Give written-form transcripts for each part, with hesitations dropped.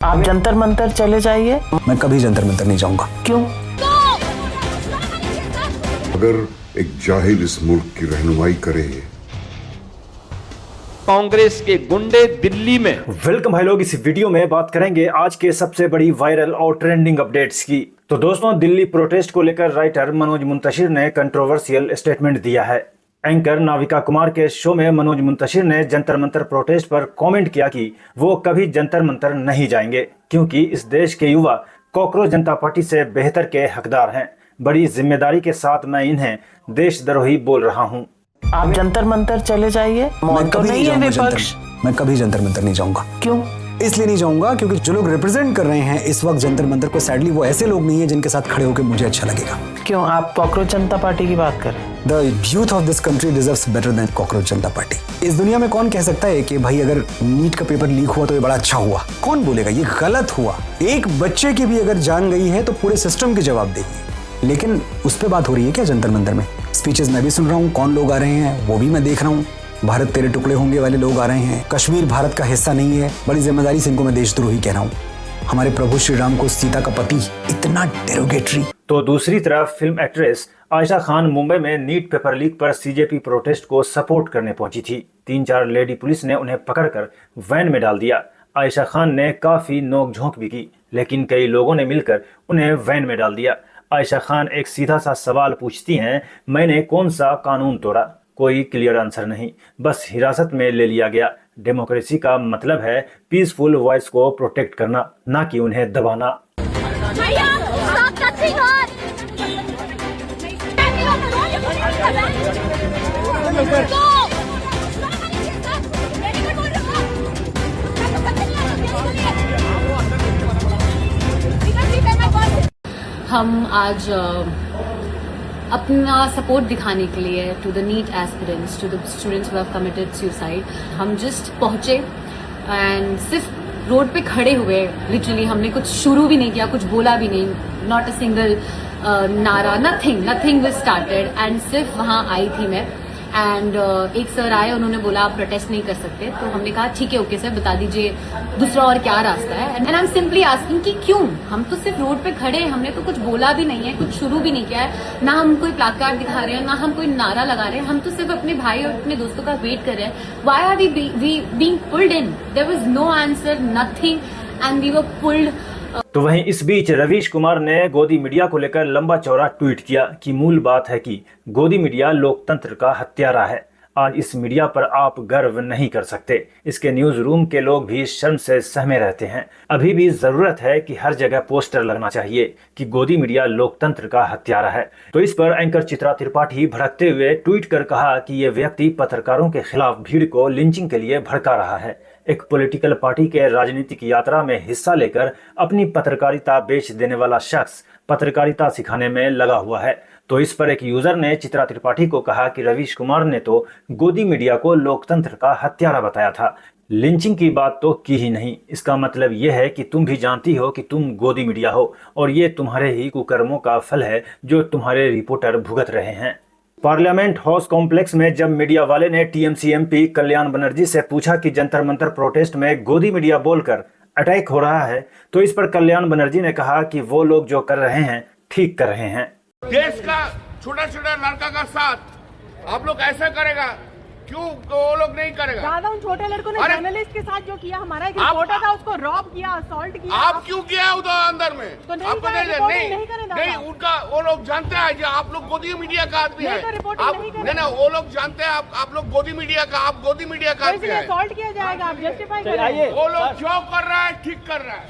आप जंतर मंतर चले जाइए। मैं कभी जंतर मंतर नहीं जाऊंगा। क्यों? अगर एक जाहिल इस मुल्क की रहनुमाई करे, कांग्रेस के गुंडे दिल्ली में। वेलकम भाई लोग, इस वीडियो में बात करेंगे आज के सबसे बड़ी वायरल और ट्रेंडिंग अपडेट्स की। तो दोस्तों, दिल्ली प्रोटेस्ट को लेकर राइटर मनोज मुंतशिर ने कंट्रोवर्शियल स्टेटमेंट दिया है। एंकर नाविका कुमार के शो में मनोज मुंतशिर ने जंतर मंतर प्रोटेस्ट पर कमेंट किया कि वो कभी जंतर मंतर नहीं जाएंगे क्योंकि इस देश के युवा कॉकरोच जनता पार्टी से बेहतर के हकदार हैं। बड़ी जिम्मेदारी के साथ मैं इन्हें देशद्रोही बोल रहा हूँ। आप जंतर मंतर चले जाइए। मैं कभी नहीं जाऊंगा विपक्ष। मैं कभी जंतर मंतर नहीं जाऊंगा। क्यों? इसलिए नहीं जाऊंगा क्योंकि जो लोग रिप्रेजेंट कर रहे हैं इस वक्त जंतर मंतर को, सैडली वो ऐसे लोग नहीं है जिनके साथ खड़े होकर मुझे अच्छा लगेगा। क्यों? आप कॉकरोच जनता पार्टी की बात करें। The youth of this country deserves better than cockroach Janata party. इस दुनिया में कौन कह सकता है कि भाई अगर नीट का पेपर लीक हुआ तो ये बड़ा अच्छा हुआ? कौन बोलेगा ये गलत हुआ? एक बच्चे की भी अगर जान गई है तो पूरे सिस्टम की जवाब देगी। लेकिन उस पर बात हो रही है क्या जंतर मंतर में? स्पीचेस मैं भी सुन रहा हूँ, कौन लोग आ रहे हैं वो भी मैं देख रहा हूँ। भारत तेरे टुकड़े होंगे वाले लोग आ रहे हैं। कश्मीर भारत का हिस्सा नहीं है। बड़ी जिम्मेदारी से इनको मैं देशद्रोही कह रहा हूँ। हमारे प्रभु श्री राम को सीता का पति, इतना डेरोगेटरी। तो दूसरी तरफ फिल्म एक्ट्रेस आयशा खान मुंबई में नीट पेपर लीक पर सीजेपी प्रोटेस्ट को सपोर्ट करने पहुंची थी। 3-4 लेडी पुलिस ने उन्हें पकड़कर वैन में डाल दिया। आयशा खान ने काफी नोकझोंक भी की, लेकिन कई लोगों ने मिलकर उन्हें वैन में डाल दिया। आयशा खान एक सीधा सा सवाल पूछती हैं, मैंने कौन सा कानून तोड़ा? कोई क्लियर आंसर नहीं, बस हिरासत में ले लिया गया। डेमोक्रेसी का मतलब है पीसफुल वॉइस को प्रोटेक्ट करना, ना कि उन्हें दबाना। हम आज अपना सपोर्ट दिखाने के लिए to the NEET aspirants, to the students who have committed suicide, हम जस्ट पहुंचे एंड सिर्फ रोड पे खड़े हुए। लिटरली हमने कुछ शुरू भी नहीं किया, कुछ बोला भी नहीं, नॉट अ सिंगल नारा, नथिंग वाज स्टार्टेड। एंड सिर्फ वहां आई थी मैं एंड एक सर आए, उन्होंने बोला आप प्रोटेस्ट नहीं कर सकते। तो हमने कहा ठीक है, ओके सर, बता दीजिए दूसरा और क्या रास्ता है। And I am simply asking कि क्यों? हम तो सिर्फ रोड पे खड़े हैं, हमने तो कुछ बोला भी नहीं है, कुछ शुरू भी नहीं किया है, ना हम कोई प्लाकार्ड दिखा रहे हैं, ना हम कोई नारा लगा रहे हैं। हम तो सिर्फ अपने भाई और अपने दोस्तों का वेट कर रहे हैं। Why are we being pulled in? There was no answer, nothing, and we were pulled. तो वहीं इस बीच रवीश कुमार ने गोदी मीडिया को लेकर लंबा चौड़ा ट्वीट किया कि मूल बात है कि गोदी मीडिया लोकतंत्र का हत्यारा है। आज इस मीडिया पर आप गर्व नहीं कर सकते। इसके न्यूज रूम के लोग भी शर्म से सहमे रहते हैं। अभी भी जरूरत है कि हर जगह पोस्टर लगना चाहिए कि गोदी मीडिया लोकतंत्र का हत्यारा है। तो इस पर एंकर चित्रा त्रिपाठी भड़कते हुए ट्वीट कर कहा कि ये व्यक्ति पत्रकारों के खिलाफ भीड़ को लिंचिंग के लिए भड़का रहा है। एक पॉलिटिकल पार्टी के राजनीतिक यात्रा में हिस्सा लेकर अपनी पत्रकारिता बेच देने वाला शख्स पत्रकारिता सिखाने में लगा हुआ है। तो इस पर एक यूजर ने चित्रा त्रिपाठी को कहा कि रवीश कुमार ने तो गोदी मीडिया को लोकतंत्र का हत्यारा बताया था, लिंचिंग की बात तो की ही नहीं। इसका मतलब यह है कि तुम भी जानती हो कि तुम गोदी मीडिया हो और ये तुम्हारे ही कुकर्मों का फल है जो तुम्हारे रिपोर्टर भुगत रहे हैं। पार्लियामेंट हाउस कॉम्प्लेक्स में जब मीडिया वाले ने टीएमसी एमपी कल्याण बनर्जी से पूछा कि जंतर मंतर प्रोटेस्ट में गोदी मीडिया बोलकर अटैक हो रहा है, तो इस पर कल्याण बनर्जी ने कहा कि वो लोग जो कर रहे हैं ठीक कर रहे हैं। देश का छोटा छोटा लड़का का साथ आप लोग ऐसा करेगा, क्यों वो लोग नहीं करेगा? ज्यादा उन छोटे लड़कों ने जर्नलिस्ट के साथ जो किया, हमारा एक रिपोर्टर था, उसको रॉब किया, असॉल्ट किया। आप क्यों किया उधर अंदर में? तो नहीं आपको नहीं, उनका वो लोग जानते हैं जो आप लोग गोदी मीडिया का आदमी है। नहीं, वो लोग जानते हैं आप लोग गोदी मीडिया का, आप गोदी मीडिया का आदमी है। असॉल्ट किया जाएगा, आप जस्टिफाई करें। वो लोग जो कर रहा है ठीक कर रहा है।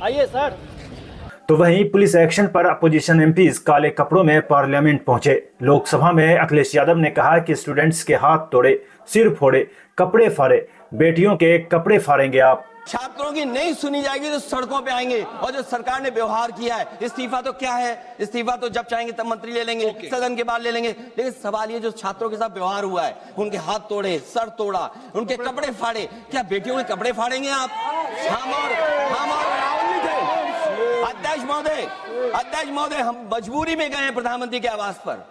आइए सर। तो वहीं पुलिस एक्शन पर अपोजिशन एमपीज काले कपड़ों में पार्लियामेंट पहुंचे। लोकसभा में अखिलेश यादव ने कहा कि स्टूडेंट्स के हाथ तोड़े, सिर फोड़े, कपड़े फाड़े, बेटियों के कपड़े फाड़ेंगे आप। छात्रों की नहीं सुनी जाएगी तो सड़कों पे आएंगे। और जो सरकार ने व्यवहार किया है, इस्तीफा तो क्या है? इस्तीफा तो जब चाहेंगे तब मंत्री ले लेंगे, सदन के बाद ले लेंगे। लेकिन सवाल ये जो छात्रों के साथ व्यवहार हुआ है, उनके हाथ तोड़े, सर तोड़ा, उनके कपड़े फाड़े, क्या बेटियों के कपड़े फाड़ेंगे आप? हम और राहुल जी थे। अध्यक्ष महोदय, हम मजबूरी में गए प्रधानमंत्री के आवास पर।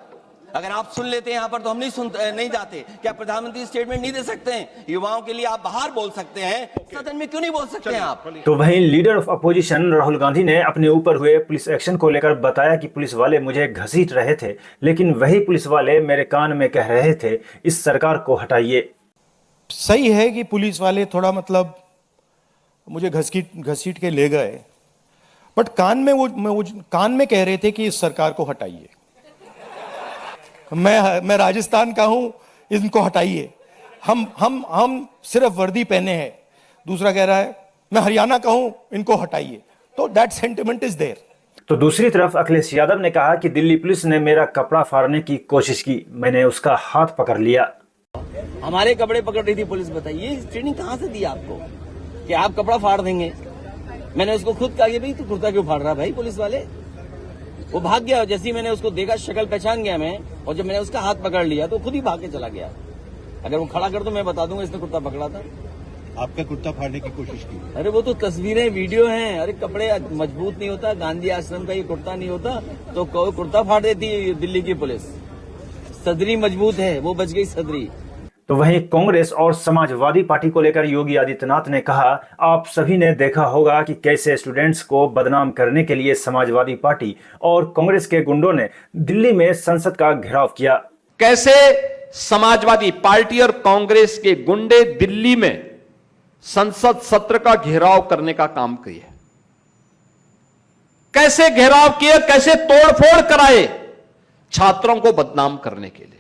अगर आप सुन लेते हैं यहाँ पर तो हम नहीं जाते। क्या प्रधानमंत्री स्टेटमेंट नहीं दे सकते हैं? युवाओं के लिए आप बाहर बोल सकते हैं, सदन में क्यों नहीं बोल सकते हैं आप? तो वहीं leader of opposition Rahul Gandhi ने अपने ऊपर हुए पुलिस एक्शन को लेकर बताया कि पुलिस वाले मुझे घसीट रहे थे, लेकिन वही पुलिस वाले मेरे कान में कह रहे थे इस सरकार को हटाइए। सही है कि पुलिस वाले थोड़ा मतलब मुझे घसीट के ले गए, बट कान में कह रहे थे कि इस सरकार को हटाइए। मैं राजस्थान का हूं, इनको हटाइए। हम सिर्फ वर्दी पहने हैं। दूसरा कह रहा है मैं हरियाणा का हूं, इनको हटाइए। तो दैट सेंटिमेंट इज देयर। तो दूसरी तरफ अखिलेश यादव ने कहा कि दिल्ली पुलिस ने मेरा कपड़ा फाड़ने की कोशिश की, मैंने उसका हाथ पकड़ लिया। हमारे कपड़े पकड़ रही थी पुलिस, बताइए ट्रेनिंग कहाँ से दी आपको कि आप कपड़ा फाड़ देंगे? मैंने उसको खुद कहा कि भाई तू कुर्ता क्यों फाड़ रहा भाई? पुलिस वाले वो भाग गया। जैसे ही मैंने उसको देखा, शक्ल पहचान गया मैं, और जब मैंने उसका हाथ पकड़ लिया तो खुद ही भाग के चला गया। अगर वो खड़ा कर तो मैं बता दूंगा इसने कुर्ता पकड़ा था। आपका कुर्ता फाड़ने की कोशिश की? अरे वो तो तस्वीरें वीडियो हैं। अरे कपड़े मजबूत नहीं होता, गांधी आश्रम का ये कुर्ता नहीं होता तो कुर्ता फाड़ देती दिल्ली की पुलिस। सदरी मजबूत है, वो बच गई सदरी। तो वहीं कांग्रेस और समाजवादी पार्टी को लेकर योगी आदित्यनाथ ने कहा, आप सभी ने देखा होगा कि कैसे स्टूडेंट्स को बदनाम करने के लिए समाजवादी पार्टी और कांग्रेस के गुंडों ने दिल्ली में संसद का घेराव किया। कैसे समाजवादी पार्टी और कांग्रेस के गुंडे दिल्ली में संसद सत्र का घेराव करने का काम किए, कैसे घेराव किए, कैसे तोड़फोड़ कराए छात्रों को बदनाम करने के लिए।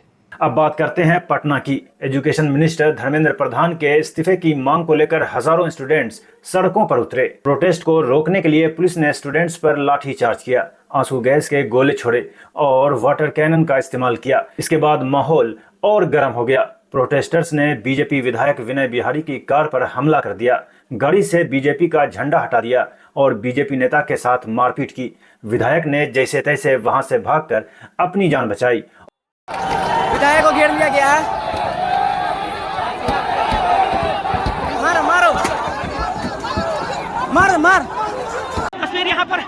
अब बात करते हैं पटना की। एजुकेशन मिनिस्टर धर्मेंद्र प्रधान के इस्तीफे की मांग को लेकर हजारों स्टूडेंट्स सड़कों पर उतरे। प्रोटेस्ट को रोकने के लिए पुलिस ने स्टूडेंट्स पर लाठीचार्ज किया, आंसू गैस के गोले छोड़े और वाटर कैनन का इस्तेमाल किया। इसके बाद माहौल और गर्म हो गया। प्रोटेस्टर्स ने बीजेपी विधायक विनय बिहारी की कार पर हमला कर दिया, गाड़ी से बीजेपी का झंडा हटा दिया और बीजेपी नेता के साथ मारपीट की। विधायक ने जैसे तैसे वहां से भागकर अपनी जान बचाई। विधायक को घेर लिया गया है। मारो मारो मार मार। तस्वीर यहाँ पर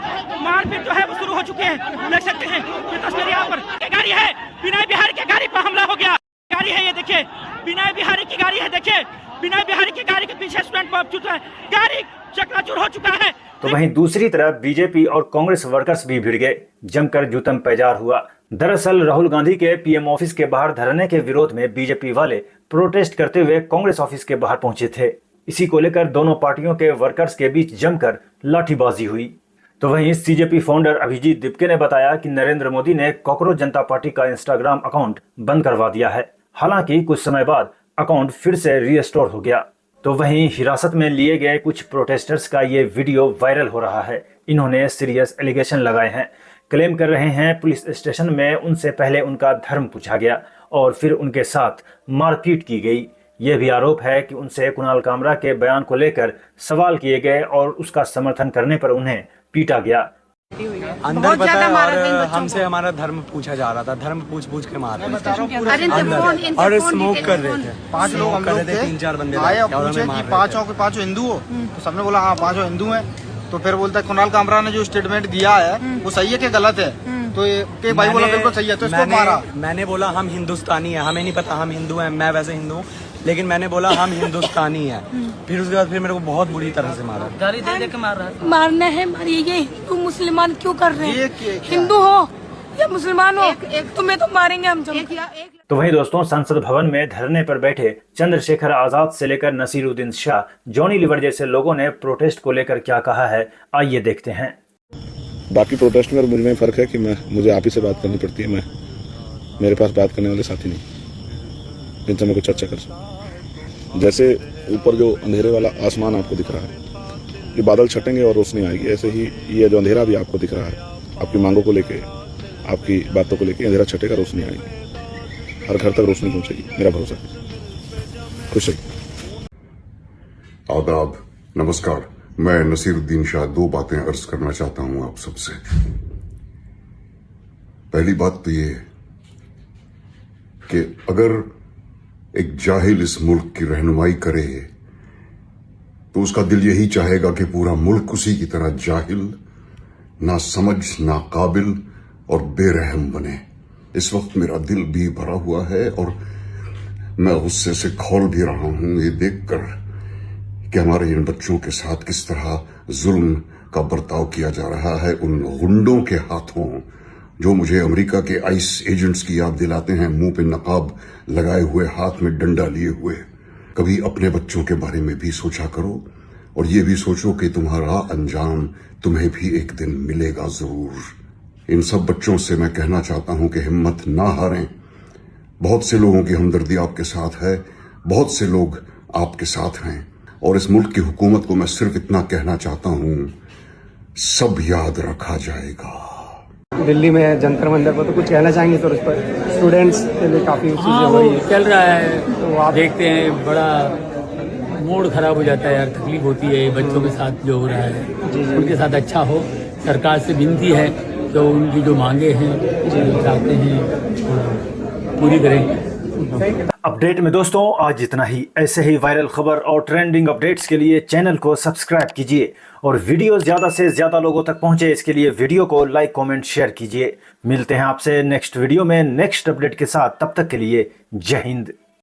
मारपीट जो है वो शुरू हो चुके हैं, देख सकते हैं। ये तस्वीर यहाँ पर गाड़ी है, विनय बिहारी की गाड़ी पर हमला हो गया। गाड़ी है ये देखिए, विनय बिहारी की गाड़ी है। देखिए विनय बिहारी की गाड़ी के पीछे स्टूडेंट मौजूद है, गाड़ी चकनाचूर हो चुका है। तो वहीं दूसरी तरफ बीजेपी और कांग्रेस वर्कर्स भी भिड़ गए, जमकर जूतम पैजार हुआ। दरअसल राहुल गांधी के पीएम ऑफिस के बाहर धरने के विरोध में बीजेपी वाले प्रोटेस्ट करते हुए कांग्रेस ऑफिस के बाहर पहुंचे थे। इसी को लेकर दोनों पार्टियों के वर्कर्स के बीच जमकर लाठीबाजी हुई। तो वहीं सीजेपी फाउंडर अभिजीत दिपके ने बताया कि नरेंद्र मोदी ने कॉकरोच जनता पार्टी का इंस्टाग्राम अकाउंट बंद करवा दिया है। हालांकि कुछ समय बाद अकाउंट फिर से रीस्टोर हो गया। तो वहीं हिरासत में लिए गए कुछ प्रोटेस्टर्स का ये वीडियो वायरल हो रहा है। इन्होंने सीरियस एलिगेशन लगाए हैं, क्लेम कर रहे हैं पुलिस स्टेशन में उनसे पहले उनका धर्म पूछा गया और फिर उनके साथ मारपीट की गई। यह भी आरोप है कि उनसे कुणाल कामरा के बयान को लेकर सवाल किए गए और उसका समर्थन करने पर उन्हें पीटा गया। अंदर पता है, और हमसे हमारा धर्म पूछा जा रहा था, धर्म पूछ के मार रहे थे और स्मोक कर रहे थे। 5 लोग हम लोग थे, 3-4 बंदे आए और पूछे कि पांचों हिंदू हो, तो सबने बोला हाँ 5 हिंदू हैं। तो फिर बोलता है कुणाल कामरा ने जो स्टेटमेंट दिया है वो सही है कि गलत है? तो के भाई बोला बिल्कुल सही है, तो इसको मारा। मैंने बोला हम हिंदुस्तानी है, हमें नहीं पता हम हिंदू हैं, मैं वैसे हिंदू हूँ, लेकिन मैंने बोला हम हिंदुस्तानी है। फिर उसके बाद फिर मेरे को बहुत बुरी तरह से मारा। गाड़ी दे के मार रहा है। मारना है मारिए, हिंदू मुसलमान क्यों कर रहे हैं? हिंदू हो या मुसलमान हो, तुम्हें तो मारेंगे हम सब। तो वहीं दोस्तों, संसद भवन में धरने पर बैठे चंद्रशेखर आजाद से लेकर नसीरुद्दीन शाह, जॉनी लीवर जैसे लोगों ने प्रोटेस्ट को लेकर क्या कहा है, आइए देखते हैं। बाकी प्रोटेस्ट में और मुझ में फर्क है कि मुझे आप ही से बात करनी पड़ती है। मेरे पास बात करने वाले साथी नहीं जिनसे मैं कुछ चर्चा कर सकूं। जैसे ऊपर जो अंधेरे वाला आसमान आपको दिख रहा है, ये बादल छटेंगे और रोशनी आएगी, ऐसे ही ये जो अंधेरा भी आपको दिख रहा है, आपकी मांगों को लेके, आपकी बातों को लेके अंधेरा छटेगा, रोशनी आएगी, हर घर तक रोशनी पहुंचेगी, मेरा भरोसा है। खुश रहिए। आदाब, नमस्कार। मैं नसीरुद्दीन शाह 2 बातें अर्ज करना चाहता हूं आप सबसे। पहली बात तो ये कि अगर एक जाहिल इस मुल्क की रहनुमाई करे तो उसका दिल यही चाहेगा कि पूरा मुल्क उसी की तरह जाहिल, ना समझ, ना काबिल और बेरहम बने। इस वक्त मेरा दिल भी भरा हुआ है और मैं गुस्से से खौल भी रहा हूं ये देखकर कि हमारे इन बच्चों के साथ किस तरह जुल्म का बर्ताव किया जा रहा है उन गुंडों के हाथों, जो मुझे अमेरिका के आइस एजेंट्स की याद दिलाते हैं, मुंह पे नकाब लगाए हुए, हाथ में डंडा लिए हुए। कभी अपने बच्चों के बारे में भी सोचा करो और ये भी सोचो कि तुम्हारा अंजाम तुम्हें भी एक दिन मिलेगा जरूर। इन सब बच्चों से मैं कहना चाहता हूं कि हिम्मत ना हारें। बहुत से लोगों की हमदर्दी आपके साथ है, बहुत से लोग आपके साथ हैं और इस मुल्क की हुकूमत को मैं सिर्फ इतना कहना चाहता हूं, सब याद रखा जाएगा। दिल्ली में जंतर मंदिर पर तो कुछ कहना चाहेंगे तो उस पर स्टूडेंट्स के लिए काफी चीजें हो रही है, चल रहा है तो आप देखते हैं, बड़ा मूड खराब हो जाता है यार, तकलीफ होती है बच्चों के साथ जो हो रहा है, उनके साथ अच्छा हो। सरकार से विनती है कि उनकी जो मांगे हैं चाहते हैं पूरी करें। अपडेट में दोस्तों आज इतना ही। ऐसे ही वायरल खबर और ट्रेंडिंग अपडेट्स के लिए चैनल को सब्सक्राइब कीजिए और वीडियो ज़्यादा से ज़्यादा लोगों तक पहुंचे इसके लिए वीडियो को लाइक कमेंट शेयर कीजिए। मिलते हैं आपसे नेक्स्ट वीडियो में नेक्स्ट अपडेट के साथ, तब तक के लिए जय हिंद।